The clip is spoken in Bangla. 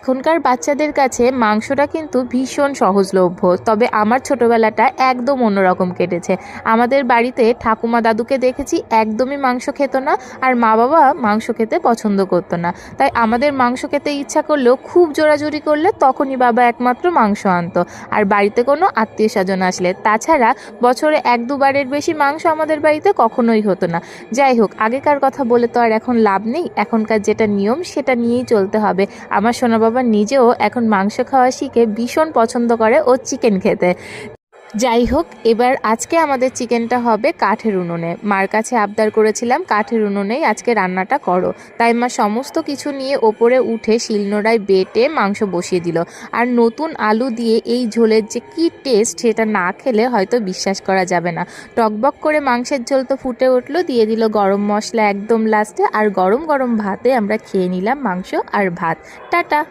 এখনকার বাচ্চাদের কাছে মাংসটা কিন্তু ভীষণ সহজলভ্য, তবে আমার ছোটবেলাটা একদম অন্যরকম কেটেছে। আমাদের বাড়িতে ঠাকুমা দাদুকে দেখেছি একদমই মাংস খেত না, আর মা বাবা মাংস খেতে পছন্দ করতো না। তাই আমাদের মাংস খেতে ইচ্ছা করলেও খুব জোরাজুরি করলে তখনই বাবা একমাত্র মাংস আনতো, আর বাড়িতে কোনো আত্মীয় স্বজন আসলে। তাছাড়া বছরে 1-2বারের বেশি মাংস আমাদের বাড়িতে কখনোই হতো না। যাই হোক, আগেকার কথা বলে তো আর এখন লাভ নেই, এখনকার যেটা নিয়ম সেটা নিয়েই চলতে হবে। আমার সোনা বাবা নিজেও এখন মাংস খাওয়া শিখে ভীষণ পছন্দ করে ও চিকেন খেতে। যাই হোক, এবার আজকে আমাদের চিকেনটা হবে কাঠের উনুনে। মার কাছে আবদার করেছিলাম কাঠের উনুনেই আজকে রান্নাটা করো, তাই মা সমস্ত কিছু নিয়ে ওপরে উঠে শিলনোড়ায় বেটে মাংস বসিয়ে দিল। আর নতুন আলু দিয়ে এই ঝোলের যে কি টেস্ট, সেটা না খেলে হয়তো বিশ্বাস করা যাবে না। টকবক করে মাংসের ঝোল তো ফুটে উঠলো, দিয়ে দিল গরম মশলা একদম লাস্টে, আর গরম গরম ভাতে আমরা খেয়ে নিলাম মাংস আর ভাত। টাটা।